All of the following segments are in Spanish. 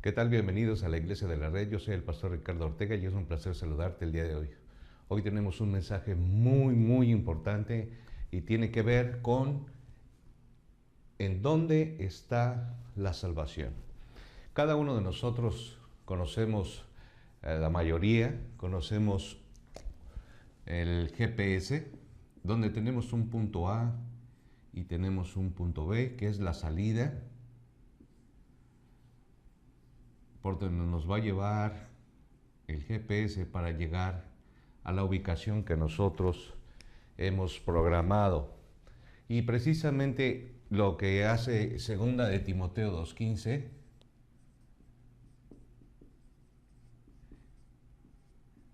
¿Qué tal? Bienvenidos a la Iglesia de la Red. Yo soy el pastor Ricardo Ortega y es un placer saludarte el día de hoy. Hoy tenemos un mensaje muy importante y tiene que ver con en dónde está la salvación. Cada uno de nosotros conocemos, la mayoría, conocemos el GPS, donde tenemos un punto A y tenemos un punto B, que es la salida, por donde nos va a llevar el GPS para llegar a la ubicación que nosotros hemos programado. Y precisamente lo que hace segunda de Timoteo 2:15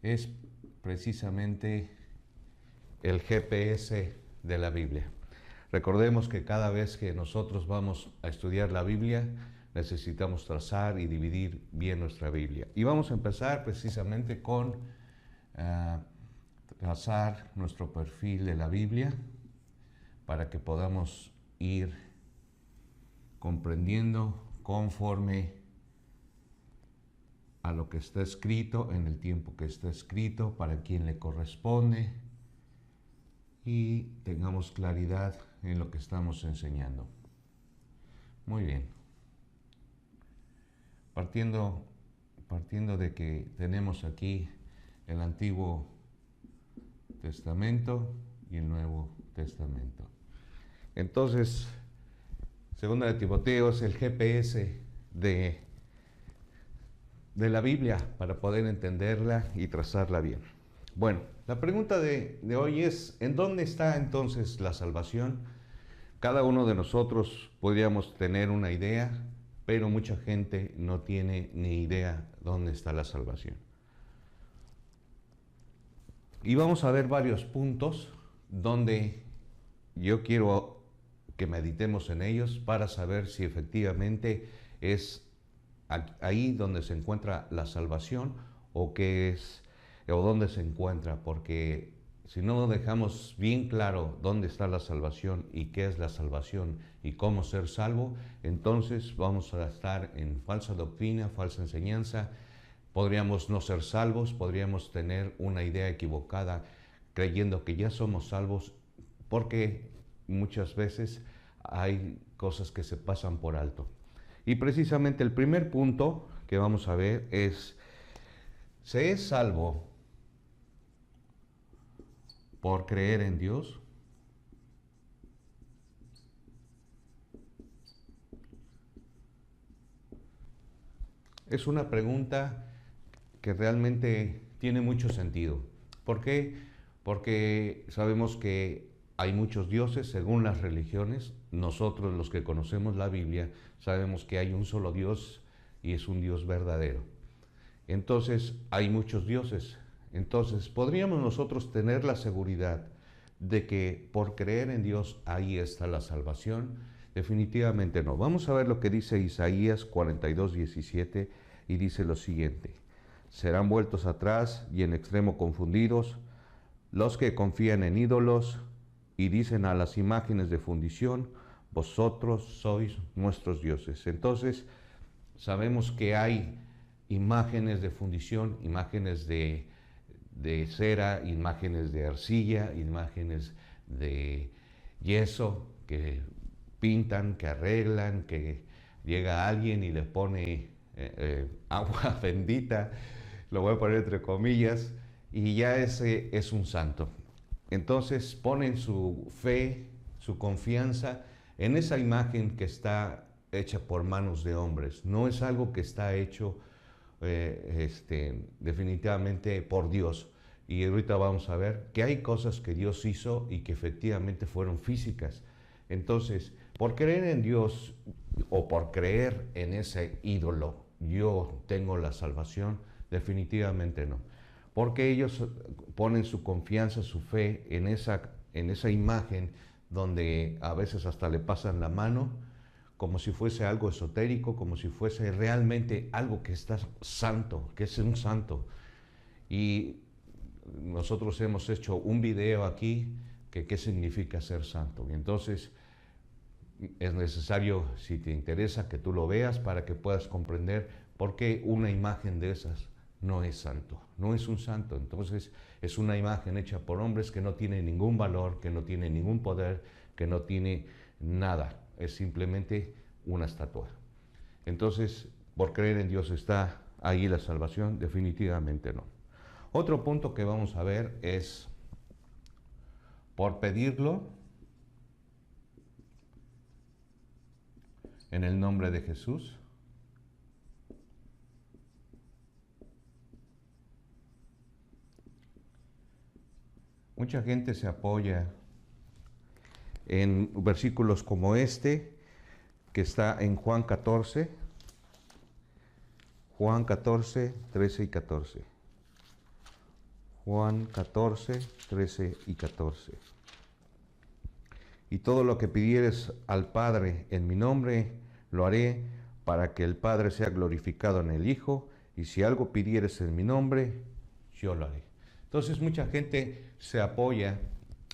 es precisamente el GPS de la Biblia. Recordemos que cada vez que nosotros vamos a estudiar la Biblia, necesitamos trazar y dividir bien nuestra Biblia. Y vamos a empezar precisamente con trazar nuestro perfil de la Biblia para que podamos ir comprendiendo conforme a lo que está escrito, en el tiempo que está escrito, para quien le corresponde, y tengamos claridad en lo que estamos enseñando. Muy bien. Partiendo de que tenemos aquí el Antiguo Testamento y el Nuevo Testamento. Entonces, segunda de Timoteo es el GPS de la Biblia para poder entenderla y trazarla bien. Bueno, la pregunta de hoy es, ¿en dónde está entonces la salvación? Cada uno de nosotros podríamos tener una idea, pero mucha gente no tiene ni idea dónde está la salvación. Y vamos a ver varios puntos donde yo quiero que meditemos en ellos para saber si efectivamente es ahí donde se encuentra la salvación o qué es o dónde se encuentra, porque si no dejamos bien claro dónde está la salvación y qué es la salvación y cómo ser salvo, entonces vamos a estar en falsa doctrina, falsa enseñanza, podríamos no ser salvos, podríamos tener una idea equivocada creyendo que ya somos salvos, porque muchas veces hay cosas que se pasan por alto. Y precisamente el primer punto que vamos a ver es, ¿se es salvo por creer en Dios? Es una pregunta que realmente tiene mucho sentido. ¿Por qué? Porque sabemos que hay muchos dioses según las religiones. Nosotros, los que conocemos la Biblia, sabemos que hay un solo Dios y es un Dios verdadero. Entonces, hay muchos dioses. Entonces, ¿podríamos nosotros tener la seguridad de que por creer en Dios ahí está la salvación? Definitivamente no. Vamos a ver lo que dice Isaías 42:17 y dice lo siguiente: serán vueltos atrás y en extremo confundidos los que confían en ídolos y dicen a las imágenes de fundición, vosotros sois nuestros dioses. Entonces, sabemos que hay imágenes de fundición, imágenes de cera, imágenes de arcilla, imágenes de yeso que pintan, que arreglan, que llega alguien y le pone agua bendita, lo voy a poner entre comillas, y ya ese es un santo. Entonces ponen su fe, su confianza en esa imagen que está hecha por manos de hombres. No es algo que está hecho definitivamente por Dios. Y ahorita vamos a ver que hay cosas que Dios hizo y que efectivamente fueron físicas. Entonces, por creer en Dios o por creer en ese ídolo, yo tengo la salvación, definitivamente no. Porque ellos ponen su confianza, su fe en esa imagen donde a veces hasta le pasan la mano, como si fuese algo esotérico, como si fuese realmente algo que está santo, que es un santo. Y nosotros hemos hecho un video aquí que qué significa ser santo. Y entonces es necesario, si te interesa, que tú lo veas para que puedas comprender porque una imagen de esas no es santo, no es un santo. Entonces es una imagen hecha por hombres que no tiene ningún valor, que no tiene ningún poder, que no tiene nada, es simplemente una estatua. Entonces, ¿por creer en Dios está ahí la salvación? Definitivamente no. Otro punto que vamos a ver es, por pedirlo en el nombre de Jesús, mucha gente se apoya en versículos como este, que está en Juan 14, 13 y 14. Juan 14, 13 y 14. Y todo lo que pidieres al Padre en mi nombre, lo haré para que el Padre sea glorificado en el Hijo, y si algo pidieres en mi nombre, yo lo haré. Entonces mucha gente se apoya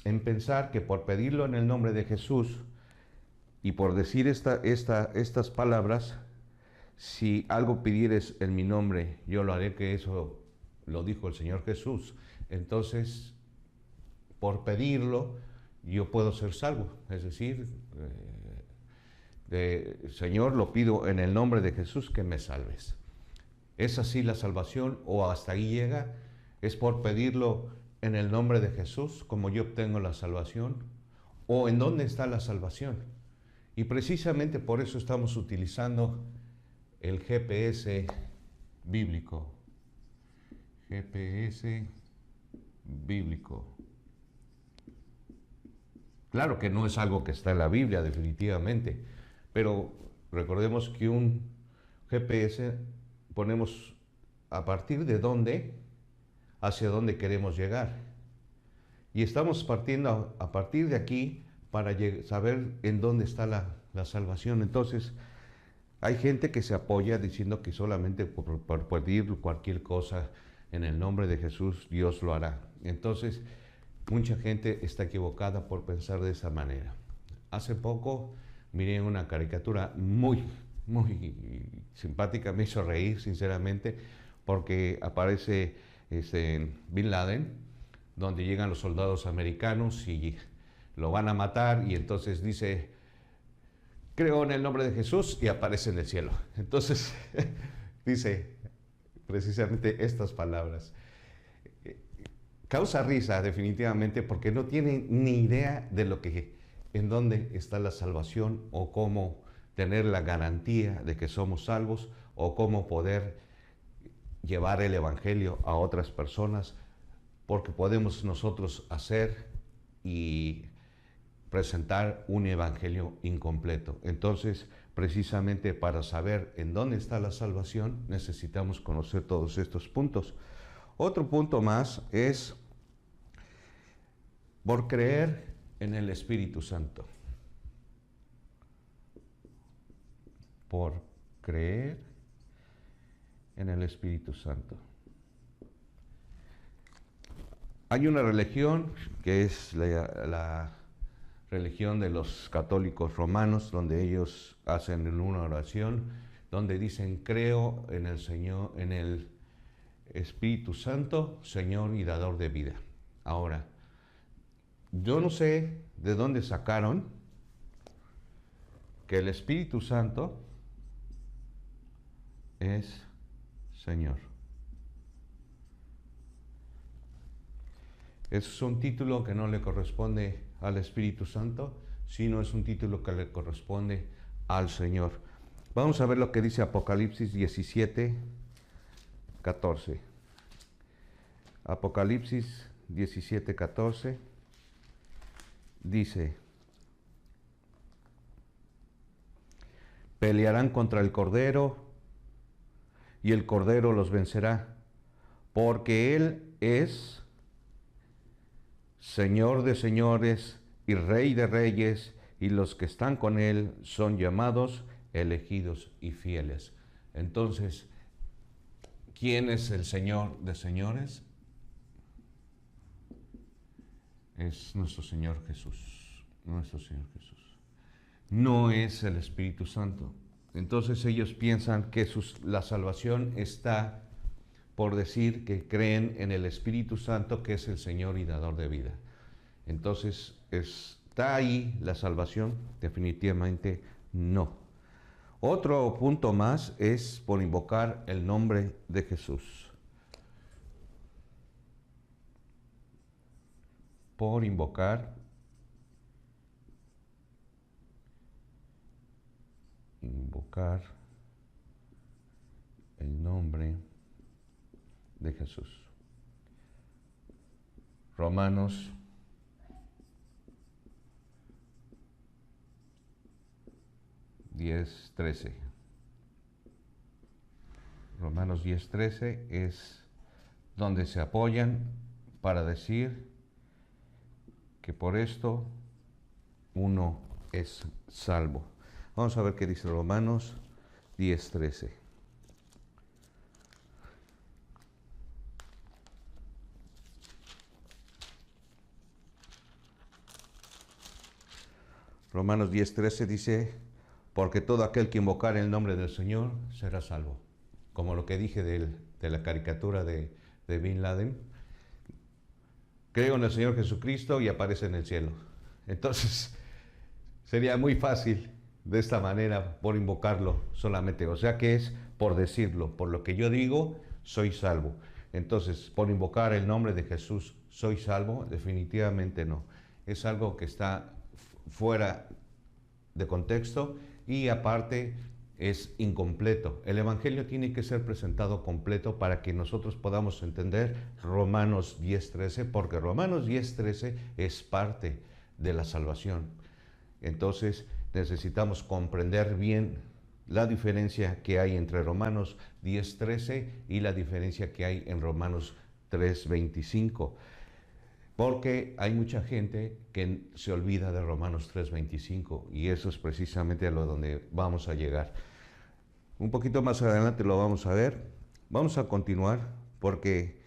en pensar que por pedirlo en el nombre de Jesús y por decir estas palabras, si algo pidieres en mi nombre, yo lo haré, que eso lo dijo el Señor Jesús. Entonces, por pedirlo, yo puedo ser salvo. Es decir, Señor, lo pido en el nombre de Jesús que me salves. ¿Es así la salvación o hasta ahí llega? ¿Es por pedirlo en el nombre de Jesús como yo obtengo la salvación? ¿O en dónde está la salvación? Y precisamente por eso estamos utilizando el GPS bíblico. GPS bíblico. Claro que no es algo que está en la Biblia, definitivamente, pero recordemos que un GPS ponemos a partir de dónde, hacia dónde queremos llegar. Y estamos partiendo a partir de aquí para saber en dónde está la salvación. Entonces, hay gente que se apoya diciendo que solamente por pedir cualquier cosa en el nombre de Jesús, Dios lo hará. Entonces, mucha gente está equivocada por pensar de esa manera. Hace poco miré una caricatura muy simpática, me hizo reír sinceramente, porque aparece Bin Laden, donde llegan los soldados americanos y lo van a matar, y entonces dice, creo en el nombre de Jesús, y aparece en el cielo. Entonces dice precisamente estas palabras. Causa risa definitivamente, porque no tienen ni idea de en dónde está la salvación, o cómo tener la garantía de que somos salvos, o cómo poder llevar el evangelio a otras personas, porque podemos nosotros hacer y presentar un evangelio incompleto. Entonces, precisamente para saber en dónde está la salvación, necesitamos conocer todos estos puntos. Otro punto más es por creer en el Espíritu Santo. Por creer en el Espíritu Santo. Hay una religión que es la religión de los católicos romanos, donde ellos hacen una oración, donde dicen, creo en el Señor, en el Espíritu Santo, Señor y dador de vida. Ahora, yo no sé de dónde sacaron que el Espíritu Santo es Señor. Es un título que no le corresponde al Espíritu Santo, sino es un título que le corresponde al Señor. Vamos a ver lo que dice Apocalipsis 17, 14. Apocalipsis 17, 14 dice, pelearán contra el Cordero y el Cordero los vencerá, porque Él es Señor de señores y Rey de reyes, y los que están con Él son llamados, elegidos y fieles. Entonces, ¿quién es el Señor de señores? Es nuestro Señor Jesús, nuestro Señor Jesús. No es el Espíritu Santo. Entonces ellos piensan que la salvación está por decir que creen en el Espíritu Santo, que es el Señor y dador de vida. Entonces, ¿está ahí la salvación? Definitivamente no. Otro punto más es por invocar el nombre de Jesús. Por invocar el nombre de Jesús. Romanos 10:13. Romanos 10:13 es donde se apoyan para decir que por esto uno es salvo. Vamos a ver qué dice Romanos 10:13. Romanos 10:13 dice, porque todo aquel que invocare el nombre del Señor será salvo. Como lo que dije de la caricatura de Bin Laden. Creo en el Señor Jesucristo y aparece en el cielo. Entonces, sería muy fácil de esta manera por invocarlo solamente. O sea que es por decirlo, por lo que yo digo, soy salvo. Entonces, por invocar el nombre de Jesús, ¿soy salvo? Definitivamente no. Es algo que está fuera de contexto y aparte es incompleto. El Evangelio tiene que ser presentado completo para que nosotros podamos entender Romanos 10:13, porque Romanos 10:13 es parte de la salvación. Entonces necesitamos comprender bien la diferencia que hay entre Romanos 10:13 y la diferencia que hay en Romanos 3:25. Porque hay mucha gente que se olvida de Romanos 3:25 y eso es precisamente a lo donde vamos a llegar. Un poquito más adelante lo vamos a ver. Vamos a continuar porque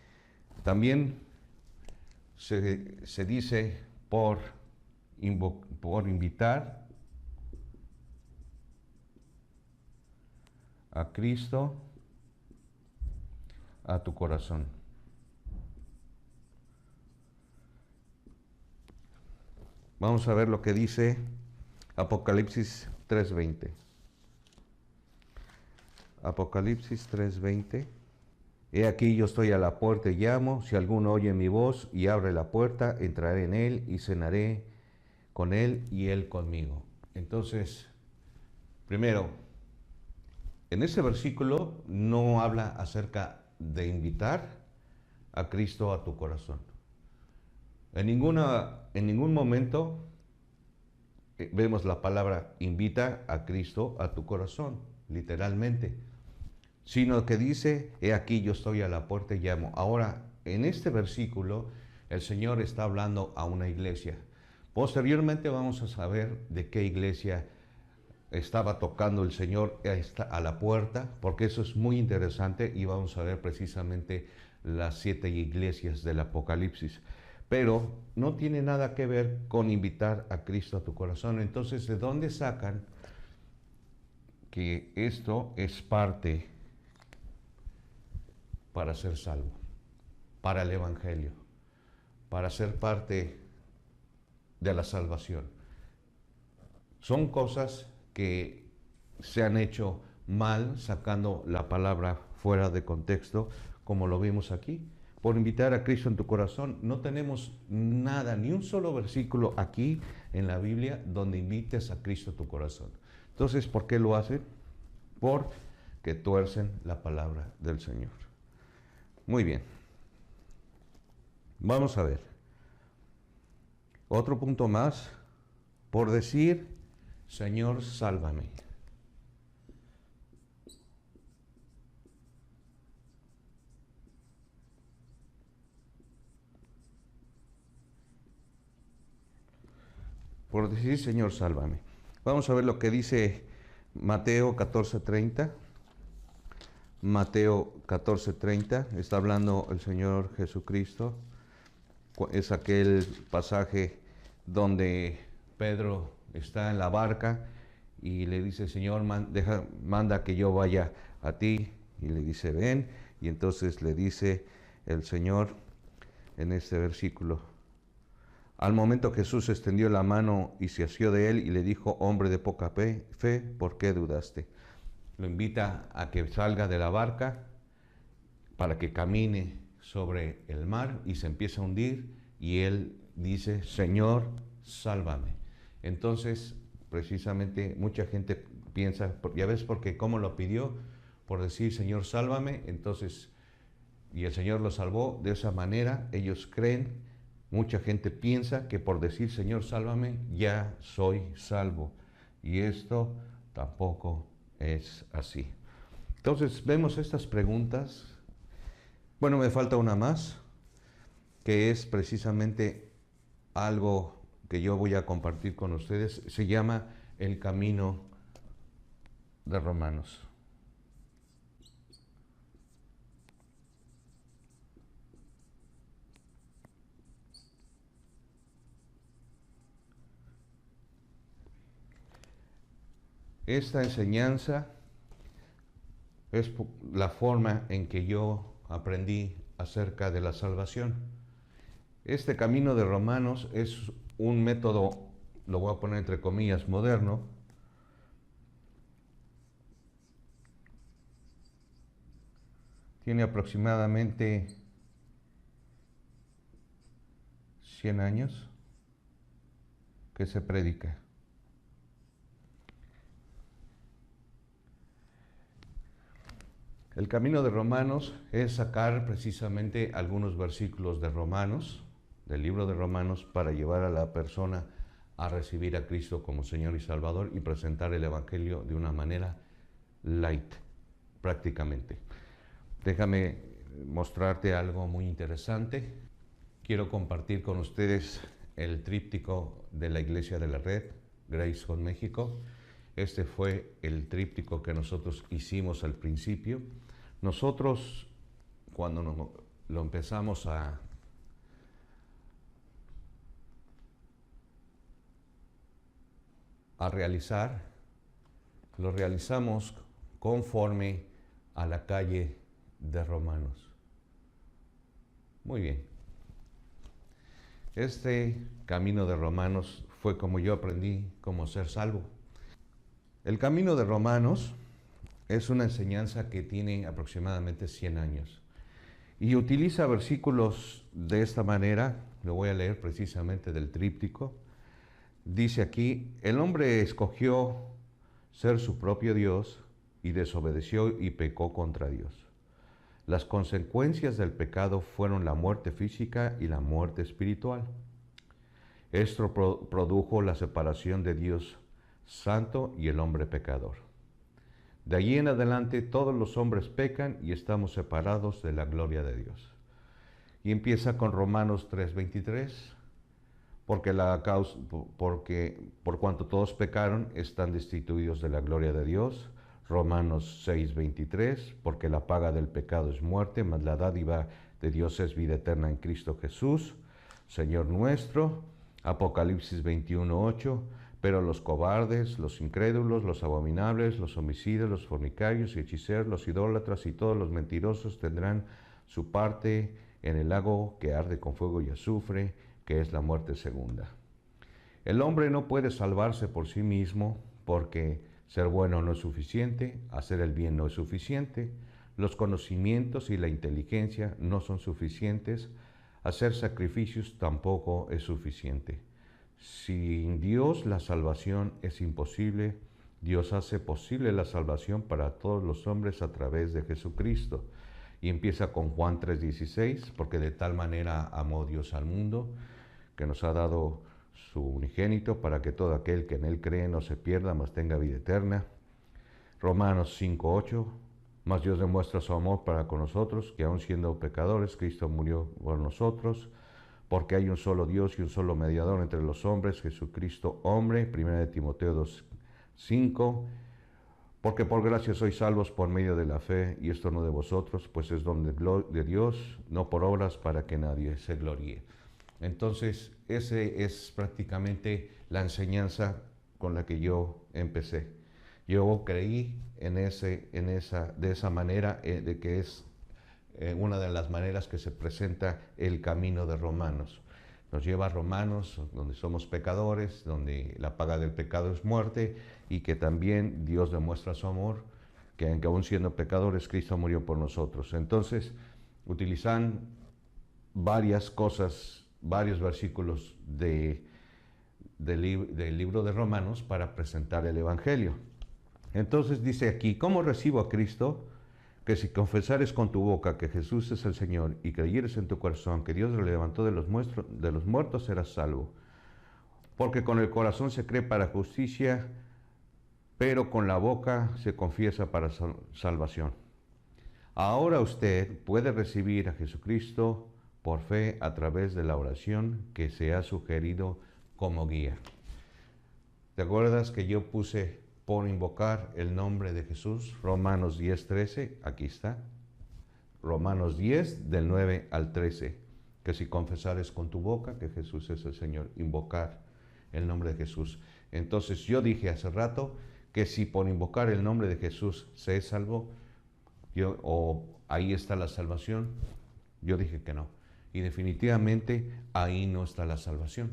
también se dice por invitar a Cristo a tu corazón. Vamos a ver lo que dice Apocalipsis 3:20. Apocalipsis 3:20. He aquí yo estoy a la puerta y llamo, si alguno oye mi voz y abre la puerta, entraré en él y cenaré con él y él conmigo. Entonces, primero, en ese versículo no habla acerca de invitar a Cristo a tu corazón. En ningún momento vemos la palabra invita a Cristo a tu corazón, literalmente, sino que dice, he aquí yo estoy a la puerta y llamo. Ahora, en este versículo, el Señor está hablando a una iglesia. Posteriormente vamos a saber de qué iglesia estaba tocando el Señor a la puerta, porque eso es muy interesante y vamos a ver precisamente las 7 iglesias del Apocalipsis. Pero no tiene nada que ver con invitar a Cristo a tu corazón. Entonces, ¿de dónde sacan que esto es parte para ser salvo, para el Evangelio, para ser parte de la salvación? Son cosas que se han hecho mal, sacando la palabra fuera de contexto, como lo vimos aquí. Por invitar a Cristo en tu corazón, no tenemos nada, ni un solo versículo aquí en la Biblia donde invites a Cristo a tu corazón. Entonces, ¿por qué lo hacen? Porque tuercen la palabra del Señor. Muy bien. Vamos a ver. Otro punto más. Por decir, Señor, sálvame. Por decir, Señor, sálvame. Vamos a ver lo que dice Mateo 14:30. Mateo 14:30, está hablando el Señor Jesucristo. Es aquel pasaje donde Pedro está en la barca y le dice, Señor, manda que yo vaya a ti. Y le dice, ven. Y entonces le dice el Señor en este versículo: al momento Jesús extendió la mano y se asió de él y le dijo, hombre de poca fe, ¿por qué dudaste? Lo invita a que salga de la barca para que camine sobre el mar y se empieza a hundir, y él dice, Señor, sálvame. Entonces, precisamente, mucha gente piensa, ya ves, porque cómo lo pidió, por decir, Señor, sálvame, entonces, y el Señor lo salvó de esa manera. Ellos creen, mucha gente piensa que por decir, Señor, sálvame, ya soy salvo, y esto tampoco es así. Entonces, vemos estas preguntas. Bueno, me falta una más, que es precisamente algo que yo voy a compartir con ustedes. Se llama el camino de Romanos. Esta enseñanza es la forma en que yo aprendí acerca de la salvación. Este camino de Romanos es un método, lo voy a poner entre comillas, moderno, tiene aproximadamente 100 años que se predica. El camino de Romanos es sacar precisamente algunos versículos de Romanos, del libro de Romanos, para llevar a la persona a recibir a Cristo como Señor y Salvador y presentar el Evangelio de una manera light, prácticamente. Déjame mostrarte algo muy interesante. Quiero compartir con ustedes el tríptico de la Iglesia de la Red, Grace Home México. Este fue el tríptico que nosotros hicimos al principio. Nosotros, cuando lo empezamos a realizar, lo realizamos conforme a la calle de Romanos. Muy bien. Este camino de Romanos fue como yo aprendí cómo ser salvo. El camino de Romanos es una enseñanza que tiene aproximadamente 100 años y utiliza versículos de esta manera. Lo voy a leer precisamente del tríptico. Dice aquí, el hombre escogió ser su propio Dios y desobedeció y pecó contra Dios. Las consecuencias del pecado fueron la muerte física y la muerte espiritual. Esto produjo la separación de Dios santo y el hombre pecador. De allí en adelante todos los hombres pecan y estamos separados de la gloria de Dios. Y empieza con Romanos 3:23, porque por cuanto todos pecaron están destituidos de la gloria de Dios. Romanos 6:23, porque la paga del pecado es muerte, mas la dádiva de Dios es vida eterna en Cristo Jesús, Señor nuestro. Apocalipsis 21:8, pero los cobardes, los incrédulos, los abominables, los homicidas, los fornicarios y hechiceros, los idólatras y todos los mentirosos tendrán su parte en el lago que arde con fuego y azufre, que es la muerte segunda. El hombre no puede salvarse por sí mismo, porque ser bueno no es suficiente, hacer el bien no es suficiente, los conocimientos y la inteligencia no son suficientes, hacer sacrificios tampoco es suficiente. Sin Dios la salvación es imposible. Dios hace posible la salvación para todos los hombres a través de Jesucristo. Y empieza con Juan 3:16, porque de tal manera amó Dios al mundo, que nos ha dado su unigénito, para que todo aquel que en él cree no se pierda, mas tenga vida eterna. Romanos 5:8, mas Dios demuestra su amor para con nosotros, que aun siendo pecadores, Cristo murió por nosotros, porque hay un solo Dios y un solo mediador entre los hombres, Jesucristo hombre. 1 Timoteo 2:5, porque por gracia sois salvos por medio de la fe, y esto no de vosotros, pues es don de Dios, no por obras, para que nadie se gloríe. Entonces, ese es prácticamente la enseñanza con la que yo empecé. Yo creí de esa manera, de que es una de las maneras que se presenta el camino de Romanos. Nos lleva a Romanos, donde somos pecadores, donde la paga del pecado es muerte, y que también Dios demuestra su amor, que aún siendo pecadores, Cristo murió por nosotros. Entonces, utilizan varias cosas, varios versículos del libro de Romanos para presentar el Evangelio. Entonces dice aquí, ¿cómo recibo a Cristo? Que si confesares con tu boca que Jesús es el Señor y creyeres en tu corazón que Dios lo levantó de los muertos, serás salvo. Porque con el corazón se cree para justicia, pero con la boca se confiesa para salvación. Ahora usted puede recibir a Jesucristo por fe a través de la oración que se ha sugerido como guía. ¿Te acuerdas que yo puse por invocar el nombre de Jesús? Romanos 10:13, aquí está. Romanos 10, del 9 al 13. Que si confesares con tu boca que Jesús es el Señor, invocar el nombre de Jesús. Entonces yo dije hace rato que si por invocar el nombre de Jesús se es salvo, o ahí está la salvación, yo dije que no. Y definitivamente ahí no está la salvación.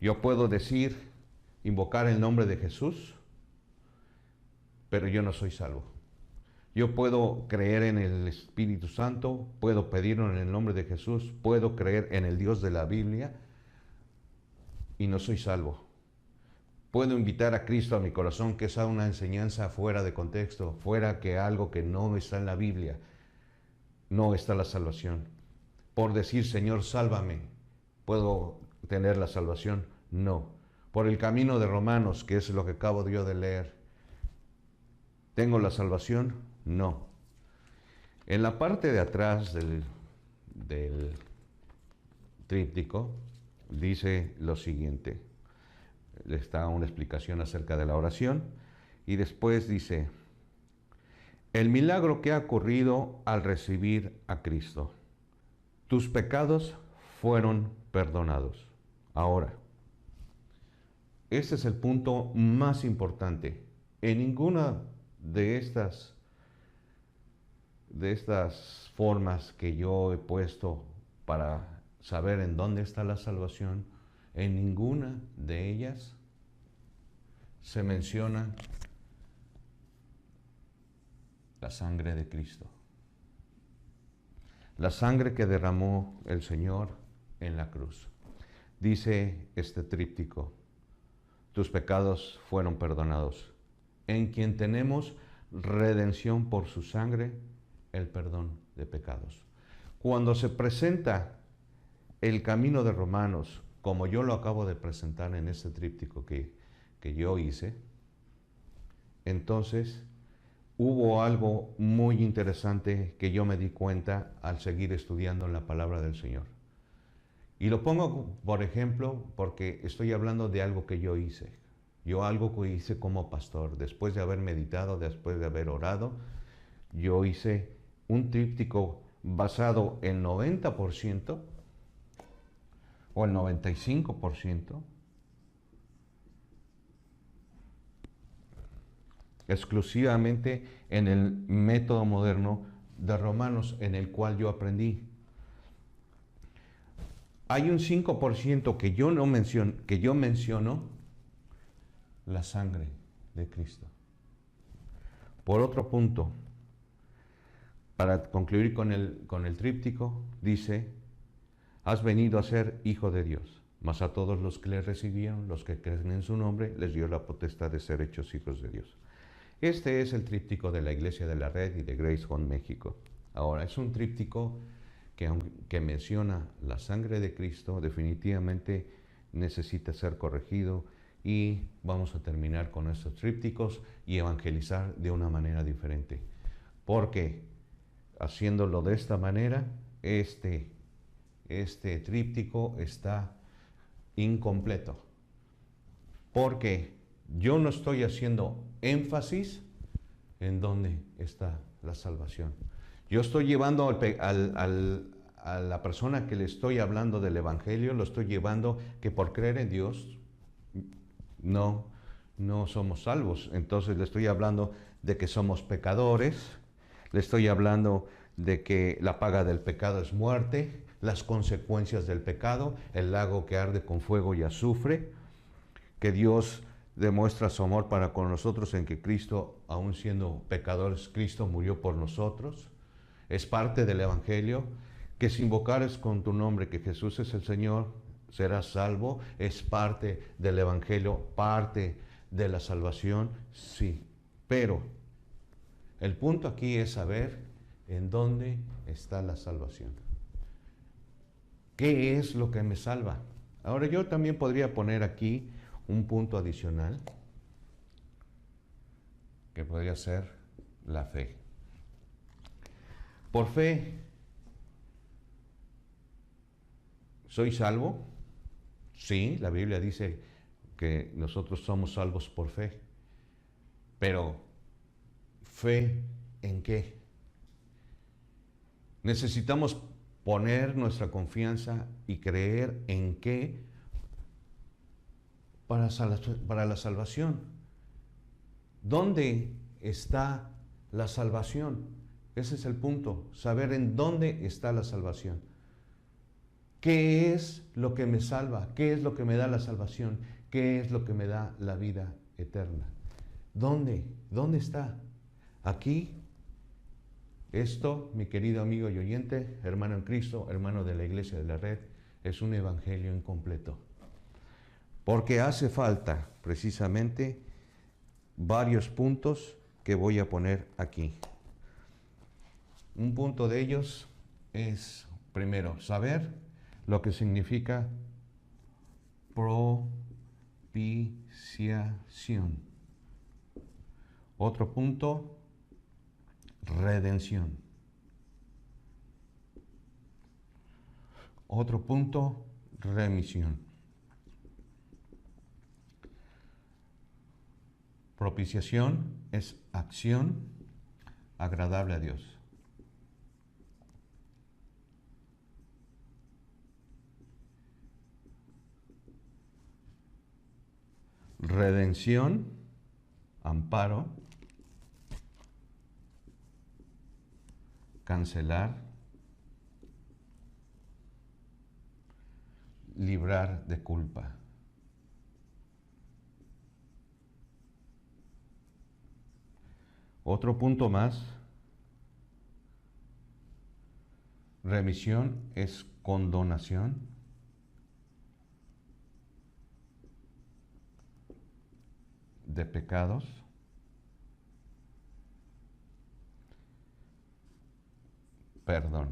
Yo puedo decir, invocar el nombre de Jesús, pero yo no soy salvo. Yo puedo creer en el Espíritu Santo, puedo pedirlo en el nombre de Jesús, puedo creer en el Dios de la Biblia y no soy salvo. Puedo invitar a Cristo a mi corazón, que es una enseñanza fuera de contexto, fuera que algo que no está en la Biblia. No está la salvación. Por decir, Señor, sálvame, ¿puedo tener la salvación? No. Por el camino de Romanos, que es lo que acabo yo de leer, ¿tengo la salvación? No. En la parte de atrás del tríptico dice lo siguiente. Está una explicación acerca de la oración y después dice, el milagro que ha ocurrido al recibir a Cristo. Tus pecados fueron perdonados. Ahora, este es el punto más importante. En ninguna de estas formas que yo he puesto para saber en dónde está la salvación, en ninguna de ellas se menciona la sangre de Cristo. La sangre que derramó el Señor en la cruz. Dice este tríptico, tus pecados fueron perdonados, en quien tenemos redención por su sangre, el perdón de pecados. Cuando se presenta el camino de Romanos, como yo lo acabo de presentar en este tríptico que yo hice, entonces hubo algo muy interesante que yo me di cuenta al seguir estudiando la palabra del Señor. Y lo pongo, por ejemplo, porque estoy hablando de algo que yo hice. Yo algo que hice como pastor, después de haber meditado, después de haber orado, yo hice un tríptico basado en 90% o el 95% exclusivamente en el método moderno de Romanos, en el cual yo aprendí. Hay un 5% que yo menciono la sangre de Cristo. Por otro punto, para concluir con el tríptico, dice, has venido a ser hijo de Dios, mas a todos los que le recibieron, los que creen en su nombre, les dio la potestad de ser hechos hijos de Dios. Este es el tríptico de la Iglesia de la Red y de Grace Home México. Ahora, es un tríptico que menciona la sangre de Cristo, definitivamente necesita ser corregido, y vamos a terminar con estos trípticos y evangelizar de una manera diferente. Porque haciéndolo de esta manera, este tríptico está incompleto. Porque yo no estoy haciendo énfasis en dónde está la salvación. Yo estoy llevando a la persona que le estoy hablando del Evangelio, lo estoy llevando que por creer en Dios no, no somos salvos. Entonces le estoy hablando de que somos pecadores, le estoy hablando de que la paga del pecado es muerte, las consecuencias del pecado, el lago que arde con fuego y azufre, que Dios demuestra su amor para con nosotros en que Cristo, aun siendo pecadores, Cristo murió por nosotros. Es parte del Evangelio, que si invocares con tu nombre que Jesús es el Señor, serás salvo. Es parte del Evangelio, parte de la salvación, sí. Pero el punto aquí es saber en dónde está la salvación. ¿Qué es lo que me salva? Ahora yo también podría poner aquí un punto adicional, que podría ser la fe. Por fe, ¿soy salvo? Sí, la Biblia dice que nosotros somos salvos por fe. Pero, ¿fe en qué? Necesitamos poner nuestra confianza y creer en qué para la salvación. ¿Dónde está la salvación? Ese es el punto, saber en dónde está la salvación. ¿Qué es lo que me salva? ¿Qué es lo que me da la salvación? ¿Qué es lo que me da la vida eterna? ¿Dónde? ¿Dónde está? Aquí. Esto, mi querido amigo y oyente, hermano en Cristo, hermano de la Iglesia de la Red, es un evangelio incompleto. Porque hace falta precisamente varios puntos que voy a poner aquí. Un punto de ellos es, primero, saber lo que significa propiciación. Otro punto, redención. Otro punto, remisión. Propiciación es acción agradable a Dios. Redención, amparo, cancelar, librar de culpa. Otro punto más, remisión es condonación. De pecados. Perdón.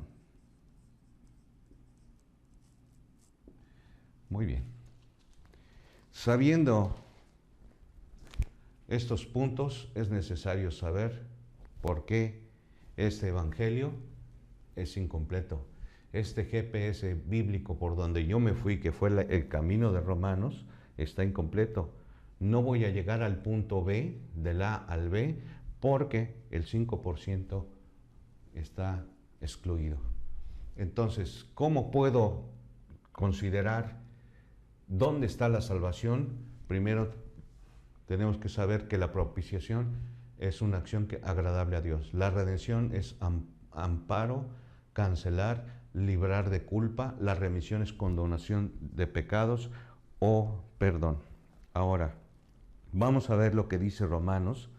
Muy bien. Sabiendo estos puntos, es necesario saber por qué este evangelio es incompleto. Este GPS bíblico por donde yo me fui, que fue el camino de Romanos, está incompleto. No voy a llegar al punto B, del A al B, porque el 5% está excluido. Entonces, ¿cómo puedo considerar dónde está la salvación? Primero, tenemos que saber que la propiciación es una acción agradable a Dios. La redención es amparo, cancelar, librar de culpa. La remisión es condonación de pecados o perdón. Ahora, vamos a ver lo que dice Romanos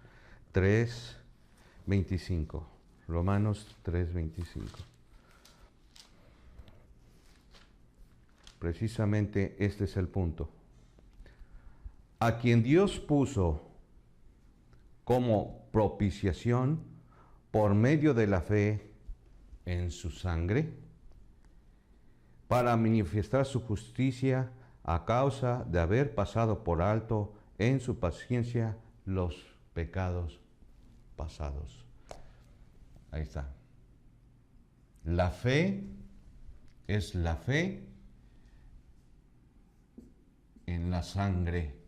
3:25. Romanos 3:25. Precisamente este es el punto. A quien Dios puso como propiciación por medio de la fe en su sangre, para manifestar su justicia a causa de haber pasado por alto en su paciencia los pecados pasados. Ahí está. La fe es la fe en la sangre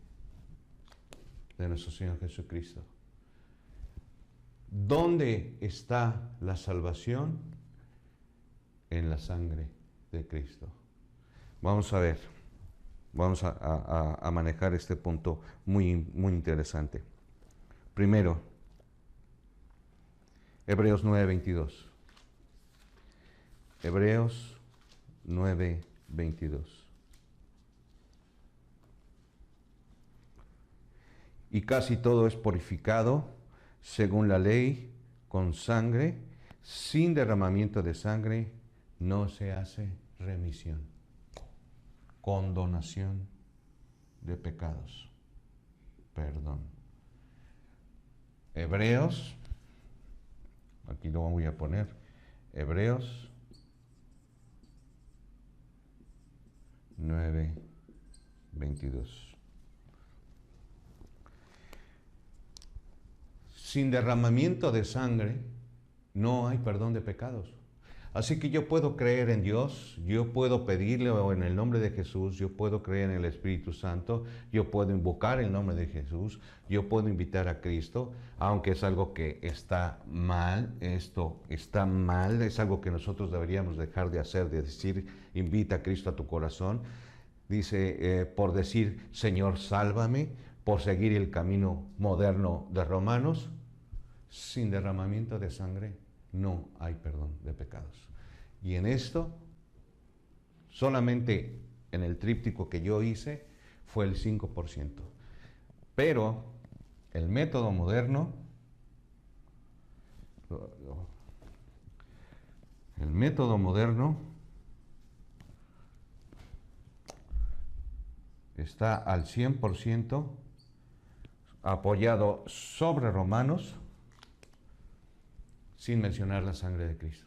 de nuestro Señor Jesucristo. ¿Dónde está la salvación? En la sangre de Cristo. Vamos a ver. Vamos a manejar este punto muy interesante. Primero, Hebreos 9:22. Hebreos 9:22. Y casi todo es purificado según la ley con sangre, sin derramamiento de sangre no se hace remisión, condonación de pecados, perdón. Hebreos, aquí lo voy a poner, Hebreos 9:22. Sin derramamiento de sangre no hay perdón de pecados. Así que yo puedo creer en Dios, yo puedo pedirle en el nombre de Jesús, yo puedo creer en el Espíritu Santo, yo puedo invocar el nombre de Jesús, yo puedo invitar a Cristo, aunque es algo que está mal, esto está mal, es algo que nosotros deberíamos dejar de hacer, de decir, invita a Cristo a tu corazón. Dice, por decir, Señor, sálvame, por seguir el camino moderno de Romanos, sin derramamiento de sangre no hay perdón de pecados. Y en esto, solamente en el tríptico que yo hice, fue el 5%. Pero el método moderno, está al 100% apoyado sobre Romanos, sin mencionar la sangre de Cristo.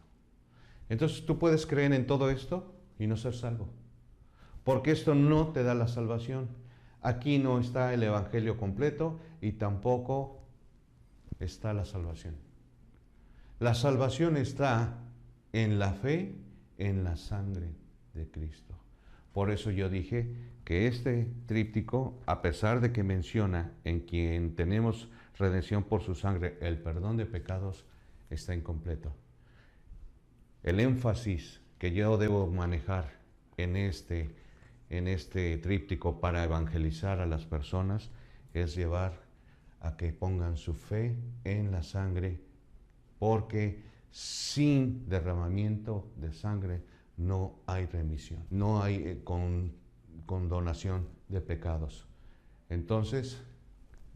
Entonces tú puedes creer en todo esto y no ser salvo, porque esto no te da la salvación. Aquí no está el evangelio completo y tampoco está la salvación. La salvación está en la fe, en la sangre de Cristo. Por eso yo dije que este tríptico, a pesar de que menciona en quien tenemos redención por su sangre, el perdón de pecados, está incompleto. El énfasis que yo debo manejar en este tríptico para evangelizar a las personas es llevar a que pongan su fe en la sangre, porque sin derramamiento de sangre no hay remisión, no hay condonación de pecados. Entonces,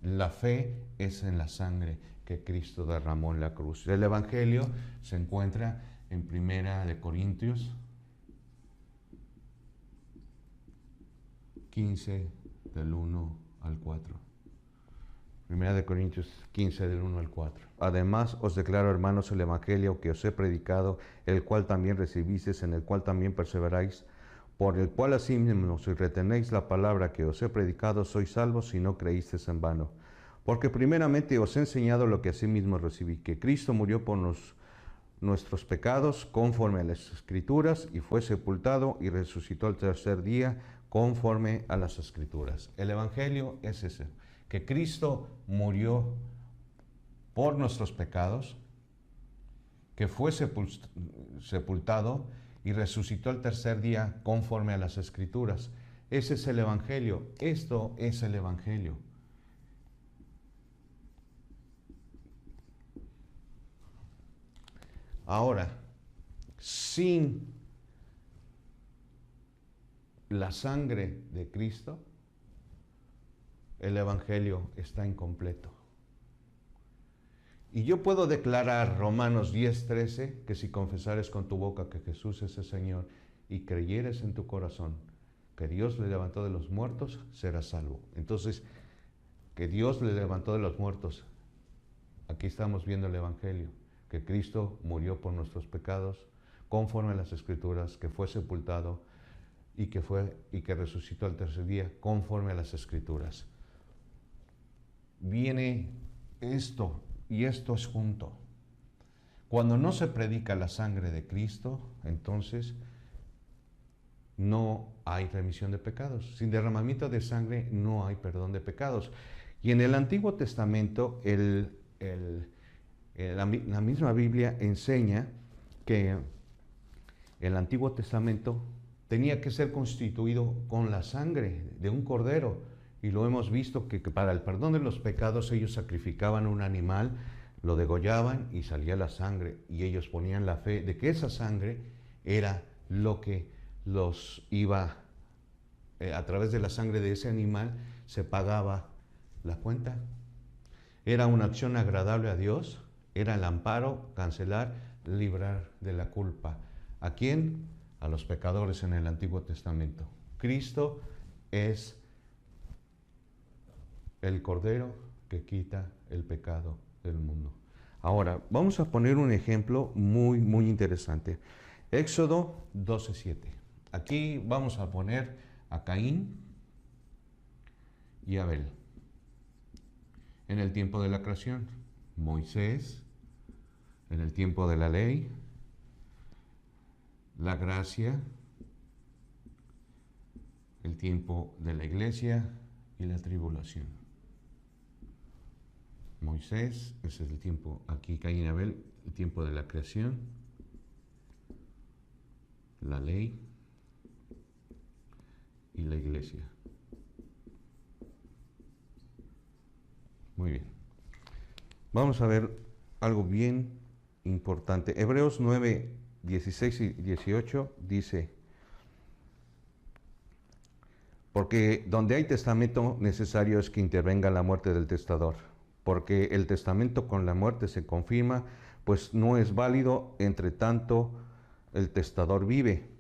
la fe es en la sangre que Cristo derramó en la cruz. El Evangelio se encuentra en Primera de Corintios 15 del 1 al 4. Primera de Corintios 15 del 1 al 4. Además os declaro, hermanos, el Evangelio que os he predicado, el cual también recibisteis, en el cual también perseveráis, por el cual asimismo, si retenéis la palabra que os he predicado, sois salvos si no creísteis en vano. Porque primeramente os he enseñado lo que asimismo recibí, que Cristo murió por nuestros pecados conforme a las Escrituras, y fue sepultado y resucitó al tercer día conforme a las Escrituras. El Evangelio es ese, que Cristo murió por nuestros pecados, que fue sepultado y resucitó al tercer día conforme a las Escrituras. Ese es el Evangelio, esto es el Evangelio. Ahora, sin la sangre de Cristo, el Evangelio está incompleto. Y yo puedo declarar Romanos 10:13, que si confesares con tu boca que Jesús es el Señor y creyeres en tu corazón que Dios le levantó de los muertos, serás salvo. Entonces, que Dios le levantó de los muertos, aquí estamos viendo el Evangelio, que Cristo murió por nuestros pecados, conforme a las Escrituras, que fue sepultado y que resucitó al tercer día, conforme a las Escrituras. Viene esto, y esto es junto. Cuando no se predica la sangre de Cristo, entonces no hay remisión de pecados. Sin derramamiento de sangre no hay perdón de pecados. Y en el Antiguo Testamento, la misma Biblia enseña que el Antiguo Testamento tenía que ser constituido con la sangre de un cordero. Y lo hemos visto que para el perdón de los pecados ellos sacrificaban un animal, lo degollaban y salía la sangre. Y ellos ponían la fe de que esa sangre era lo que los iba, a través de la sangre de ese animal se pagaba la cuenta. Era una acción agradable a Dios, era el amparo, cancelar, librar de la culpa. ¿A quién? A los pecadores en el Antiguo Testamento. Cristo es el Cordero que quita el pecado del mundo. Ahora, vamos a poner un ejemplo muy, muy interesante. Éxodo 12:7. Aquí vamos a poner a Caín y Abel. En el tiempo de la creación, Moisés, en el tiempo de la ley, la gracia, el tiempo de la iglesia y la tribulación. Moisés, ese es el tiempo, aquí Caín y Abel, el tiempo de la creación, la ley y la iglesia. Muy bien. Vamos a ver algo bien importante. Hebreos 9, 16 y 18 dice: porque donde hay testamento necesario es que intervenga la muerte del testador, porque el testamento con la muerte se confirma, pues no es válido entre tanto el testador vive.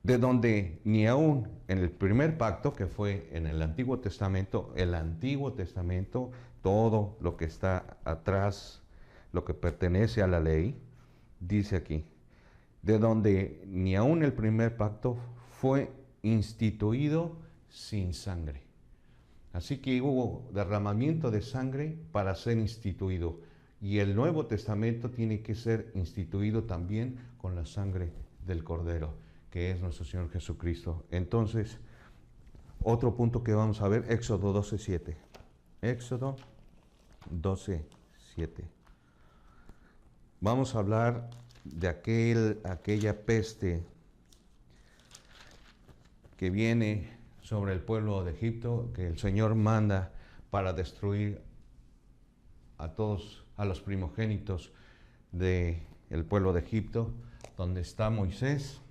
De donde ni aún en el primer pacto, que fue en el Antiguo Testamento, todo lo que está atrás, lo que pertenece a la ley, dice aquí, de donde ni aún el primer pacto fue instituido sin sangre. Así que hubo derramamiento de sangre para ser instituido. Y el Nuevo Testamento tiene que ser instituido también con la sangre del Cordero, que es nuestro Señor Jesucristo. Entonces, otro punto que vamos a ver, Éxodo 12:7. Éxodo 12:7. Vamos a hablar de aquella peste que viene sobre el pueblo de Egipto, que el Señor manda para destruir a todos, a los primogénitos del pueblo de Egipto, donde está Moisés,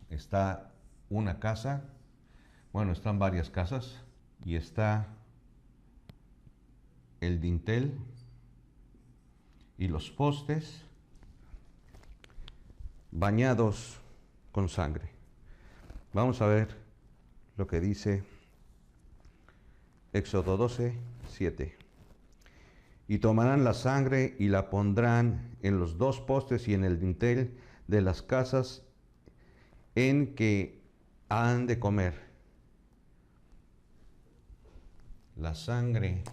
está una casa, bueno, están varias casas, y está el dintel y los postes bañados con sangre. Vamos a ver lo que dice Éxodo 12:7. Y tomarán la sangre y la pondrán en los dos postes y en el dintel de las casas en que han de comer. La sangre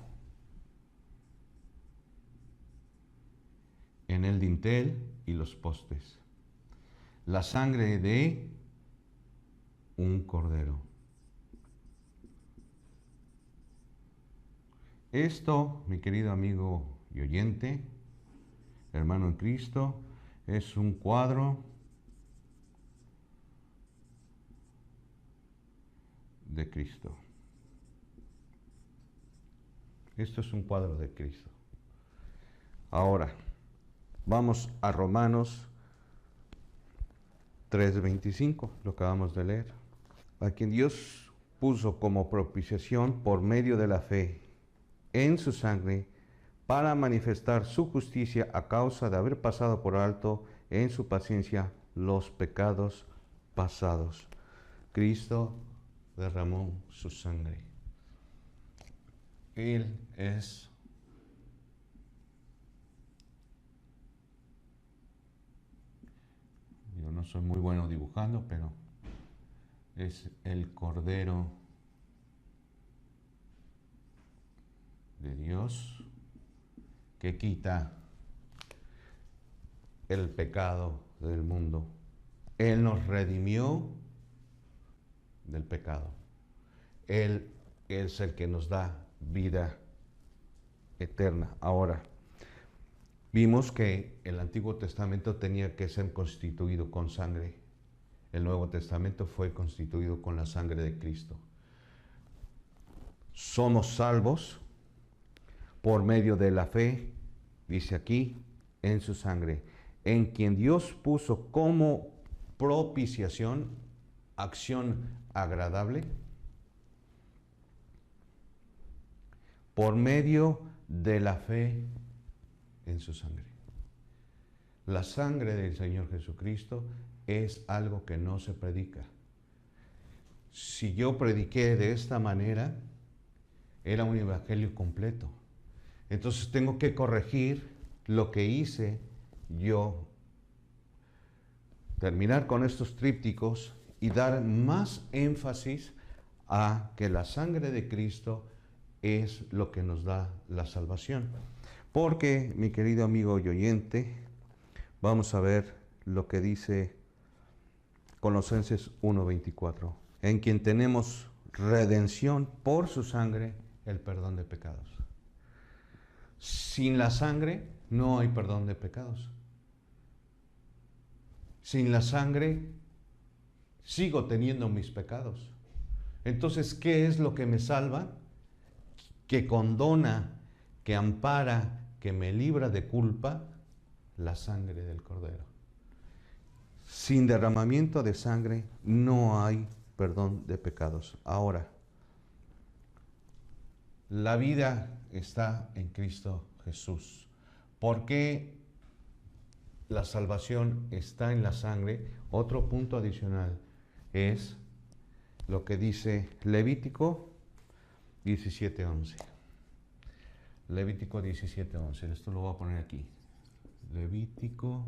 en el dintel y los postes. La sangre de un cordero. Esto, mi querido amigo y oyente, hermano en Cristo, es un cuadro de Cristo. Esto es un cuadro de Cristo. Ahora, vamos a Romanos 3:25, lo acabamos de leer. A quien Dios puso como propiciación por medio de la fe en su sangre para manifestar su justicia a causa de haber pasado por alto en su paciencia los pecados pasados. Cristo derramó su sangre. Él es yo no soy muy bueno dibujando, pero es el Cordero de Dios que quita el pecado del mundo. Él nos redimió del pecado. Él es el que nos da vida eterna. Ahora, vimos que el Antiguo Testamento tenía que ser constituido con sangre. el Nuevo Testamento fue constituido con la sangre de Cristo. Somos salvos por medio de la fe, dice aquí, en su sangre, en quien Dios puso como propiciación, acción agradable, por medio de la fe en su sangre. La sangre del Señor Jesucristo es algo que no se predica. Si yo prediqué de esta manera, era un evangelio completo. Entonces tengo que corregir lo que hice yo, terminar con estos trípticos y dar más énfasis a que la sangre de Cristo es lo que nos da la salvación. Porque, mi querido amigo y oyente, vamos a ver lo que dice Colosenses 1:24, en quien tenemos redención por su sangre, el perdón de pecados. Sin la sangre no hay perdón de pecados. Sin la sangre sigo teniendo mis pecados. Entonces, ¿qué es lo que me salva? Que condona, que ampara, que me libra de culpa, la sangre del Cordero. Sin derramamiento de sangre no hay perdón de pecados. Ahora, la vida está en Cristo Jesús. ¿Por qué la salvación está en la sangre? Otro punto adicional es lo que dice Levítico 17:11. Levítico 17:11. Esto lo voy a poner aquí. Levítico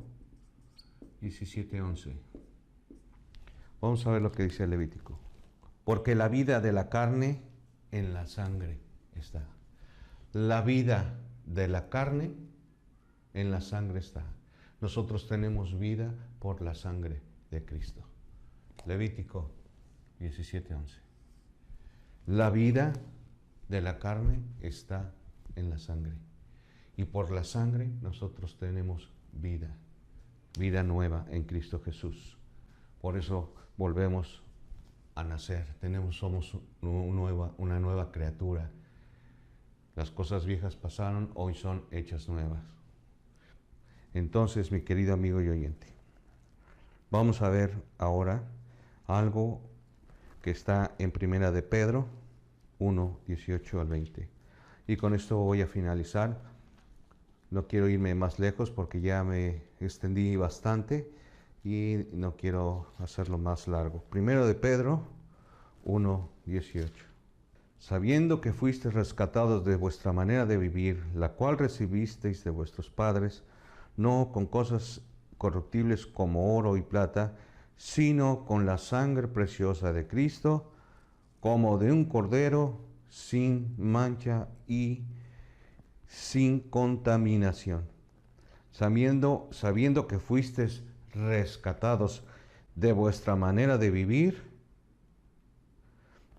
17:11. Vamos a ver lo que dice Levítico. Porque la vida de la carne en la sangre está. La vida de la carne en la sangre está. Nosotros tenemos vida por la sangre de Cristo. Levítico 17:11. La vida de la carne está en la sangre. Y por la sangre nosotros tenemos vida. Vida nueva en Cristo Jesús. Por eso volvemos a nacer. Somos una nueva criatura. Las cosas viejas pasaron, hoy son hechas nuevas. Entonces, mi querido amigo y oyente, vamos a ver ahora algo que está en Primera de Pedro 1:18-20. Y con esto voy a finalizar. No quiero irme más lejos porque ya me extendí bastante y no quiero hacerlo más largo. Primero de Pedro 1:18. Sabiendo que fuisteis rescatados de vuestra manera de vivir, la cual recibisteis de vuestros padres, no con cosas corruptibles como oro y plata, sino con la sangre preciosa de Cristo, como de un cordero sin mancha y sin contaminación, sabiendo que fuisteis rescatados de vuestra manera de vivir,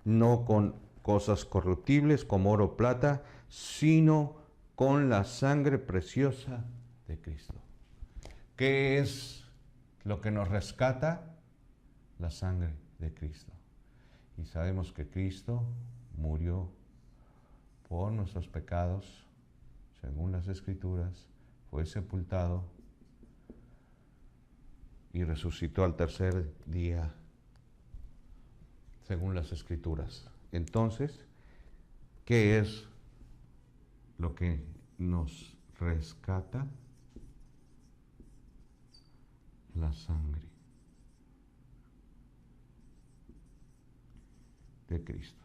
no con cosas corruptibles como oro o plata, sino con la sangre preciosa de Cristo. ¿Qué es lo que nos rescata? La sangre de Cristo. Y sabemos que Cristo murió por nuestros pecados, según las Escrituras, fue sepultado y resucitó al tercer día, según las Escrituras. Entonces, ¿qué es lo que nos rescata? La sangre de Cristo.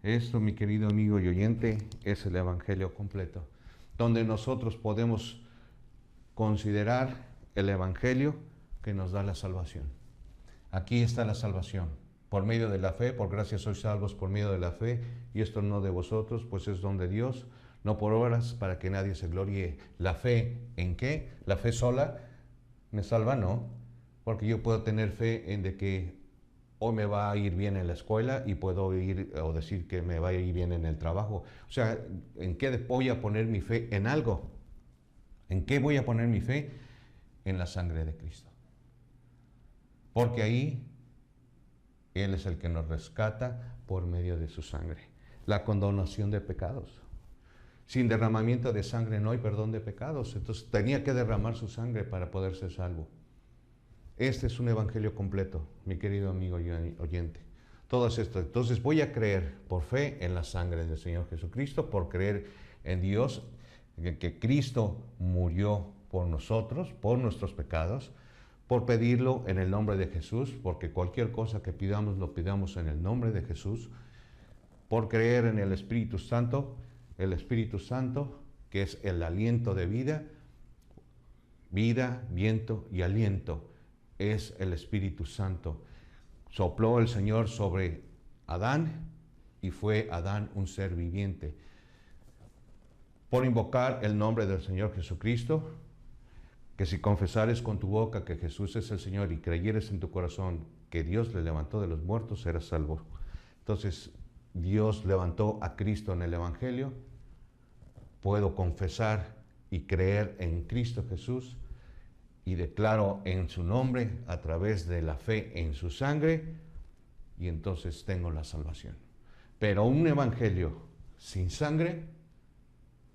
Esto, mi querido amigo y oyente, es el Evangelio completo, donde nosotros podemos considerar el Evangelio que nos da la salvación. Aquí está la salvación, por medio de la fe, por gracia sois salvos por medio de la fe, y esto no de vosotros, pues es don de Dios, no por obras, para que nadie se gloríe. ¿La fe en qué? ¿La fe sola me salva? No, porque yo puedo tener fe en de que hoy me va a ir bien en la escuela y puedo ir o decir que me va a ir bien en el trabajo. O sea, ¿en qué voy a poner mi fe? En algo. ¿En qué voy a poner mi fe? En la sangre de Cristo. porque ahí Él es el que nos rescata por medio de su sangre. La condonación de pecados. Sin derramamiento de sangre no hay perdón de pecados. Entonces tenía que derramar su sangre para poder ser salvo. Este es un evangelio completo, mi querido amigo y oyente. Todo esto. Entonces voy a creer por fe en la sangre del Señor Jesucristo, por creer en Dios, que Cristo murió por nosotros, por nuestros pecados, por pedirlo en el nombre de Jesús, porque cualquier cosa que pidamos, lo pidamos en el nombre de Jesús, por creer en el Espíritu Santo, que es el aliento de vida, viento y aliento, es el Espíritu Santo. Sopló el Señor sobre Adán y fue Adán un ser viviente. Por invocar el nombre del Señor Jesucristo, que si confesares con tu boca que Jesús es el Señor y creyeres en tu corazón que Dios le levantó de los muertos, serás salvo. Entonces, Dios levantó a Cristo en el Evangelio. Puedo confesar y creer en Cristo Jesús y declaro en su nombre a través de la fe en su sangre, y entonces tengo la salvación. Pero un evangelio sin sangre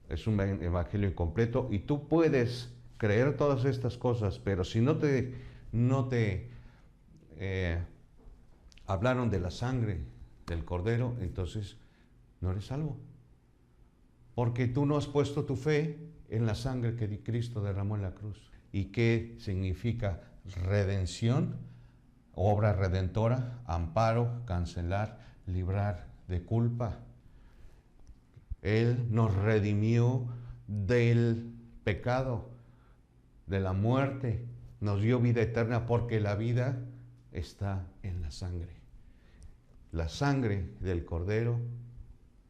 es un evangelio incompleto, y tú puedes creer todas estas cosas, pero si no te hablaron de la sangre del Cordero, entonces no eres salvo. Porque tú no has puesto tu fe en la sangre que Cristo derramó en la cruz. ¿Y qué significa redención? Obra redentora, amparo, cancelar, librar de culpa. Él nos redimió del pecado, de la muerte, nos dio vida eterna, porque la vida está en la sangre. La sangre del Cordero,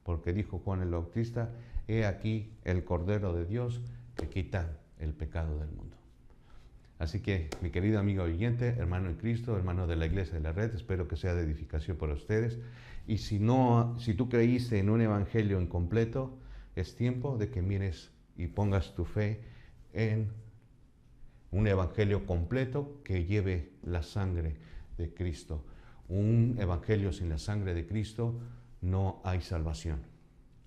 porque dijo Juan el Bautista, he aquí el Cordero de Dios que quita el pecado del mundo. Así que, mi querido amigo oyente, hermano en Cristo, hermano de la Iglesia de la Red, espero que sea de edificación para ustedes. Y si tú creíste en un evangelio incompleto, es tiempo de que mires y pongas tu fe en un evangelio completo que lleve la sangre de Cristo. Un evangelio sin la sangre de Cristo no hay salvación.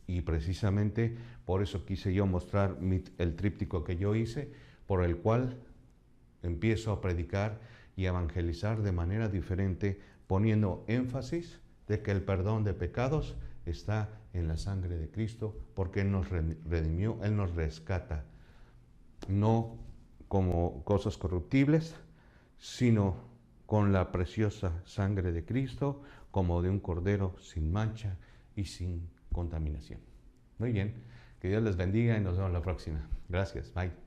Y precisamente por eso quise yo mostrar el tríptico que yo hice, por el cual empiezo a predicar y evangelizar de manera diferente, poniendo énfasis de que el perdón de pecados está en la sangre de Cristo, porque Él nos redimió, Él nos rescata, no como cosas corruptibles, sino con la preciosa sangre de Cristo, como de un cordero sin mancha y sin contaminación. Muy bien, que Dios les bendiga y nos vemos la próxima. Gracias, bye.